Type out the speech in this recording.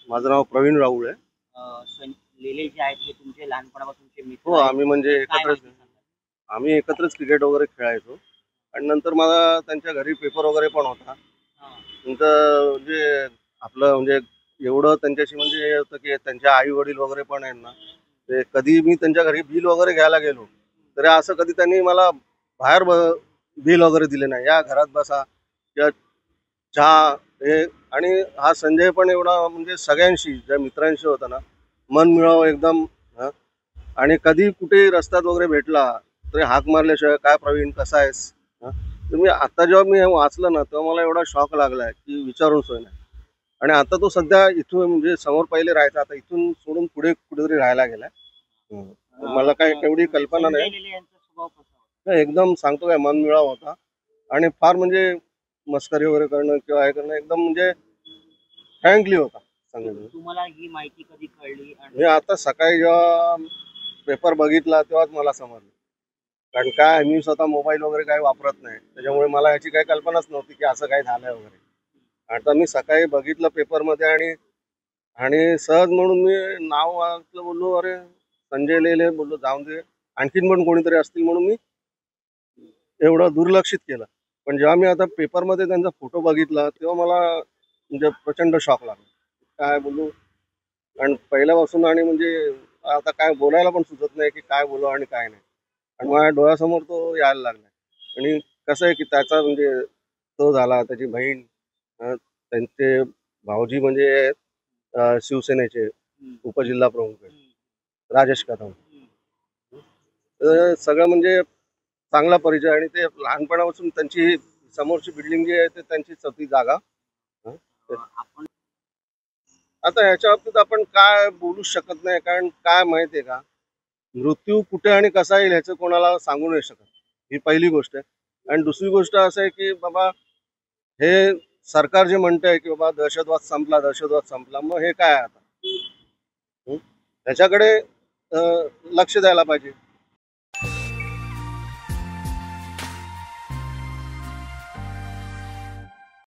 माझं नाव प्रवीण राऊळ आहे. लेले जे आहेत हे तुमचे लहानपणापासूनचे मित्र हो, आहेत. आम्ही म्हणजे काय एकत्रच माहिती सांगाल? आम्ही एकत्रच क्रिकेट वगैरे खेळायचो आणि नंतर मला त्यांच्या घरी पेपर वगैरे पण होता. हां. नंतर म्हणजे आपलं म्हणजे एवढं त्यांच्याशी म्हणजे हे होतं की त्यांच्या आई वडील वगैरे पण आहेत ना, ते कधी मी त्यांच्या घरी बिल वगैरे घ्यायला गेलो तरी असं कधी त्यांनी मला बाहेर बिल वगैरे दिले नाही. या घरात बसा किंवा चहा हे. आणि हा संजय पण एवढा म्हणजे सगळ्यांशी ज्या मित्रांशी होता ना, मन मिळावं एकदम. हं. आणि कधी कुठे रस्त्यात वगैरे भेटला तरी हाक मारल्याशिवाय काय प्रवीण कसा आहेस. हं. तर मी आता जेव्हा मी हे वाचलं ना तेव्हा मला एवढा शॉक लागलाय की विचारून सोय नाही. आणि आता तो सध्या इथून म्हणजे समोर पहिले राहायचा, आता इथून सोडून पुढे कुठेतरी राहायला गेलाय. हं. मला काय तेवढी कल्पना संजय नाही. लेले यांचा स्वभाव कसा होता? नाही, एकदम सांगतो काय मनमिळावा होता आणि फार म्हणजे मस्करी वगैरे करणं किंवा हे करणं एकदम म्हणजे फ्रँकली होता सांगायचं. तुम्हाला ही माहिती कधी कळली आणि मी आता सकाळी जेव्हा पेपर बघितला तेव्हाच मला समजलं. कारण काय मी स्वतः मोबाईल वगैरे काही वापरत नाही, त्याच्यामुळे मला याची काही कल्पनाच नव्हती की असं काही झालंय वगैरे. आता मी सकाळी बघितलं पेपरमध्ये आणि आणि सहज म्हणून मी नाव वाचलं, बोललो अरे संजय लेले, बोललो जाऊन दे आणखीन पण कोणीतरी असतील म्हणून मी एवढं दुर्लक्षित केलं. पण जेव्हा मी आता पेपरमध्ये त्यांचा फोटो बघितला तेव्हा मला म्हणजे प्रचंड शॉक लागला. काय बोलू. आणि पहिल्यापासून आणि म्हणजे आता काय बोलायला पण सुचत नाही की काय बोलावं आणि काय नाही. आणि माझ्या डोळ्यासमोर तो यायला लागला. आणि कसं आहे की त्याचा म्हणजे तो झाला, त्याची बहीण, त्यांचे भाऊजी म्हणजे शिवसेनेचे हं, उपजिल्हा प्रमुख आहेत, हं, राजेश कदम. हं. तर सगळं म्हणजे चांगला परिचय आणि ते लहानपणापासून त्यांची समोरची बिल्डिंग जी आहे ते त्यांचीच होती जागा. हं. आपण आता ह्याच्या बाबतीत आपण काय बोलूच शकत नाही, कारण काय माहितीये का, मृत्यू कुठे आणि कसा येईल ह्याचं कोणाला सांगू नाही शकत. ही पहिली गोष्ट आहे. आणि दुसरी गोष्ट असं आहे की बाबा हे सरकार जे म्हणतंय की बाबा दहशतवाद संपला, दहशतवाद संपला, मग हे काय आहे आता. हं? ह्याच्याकडे लक्ष द्यायला पाहिजे.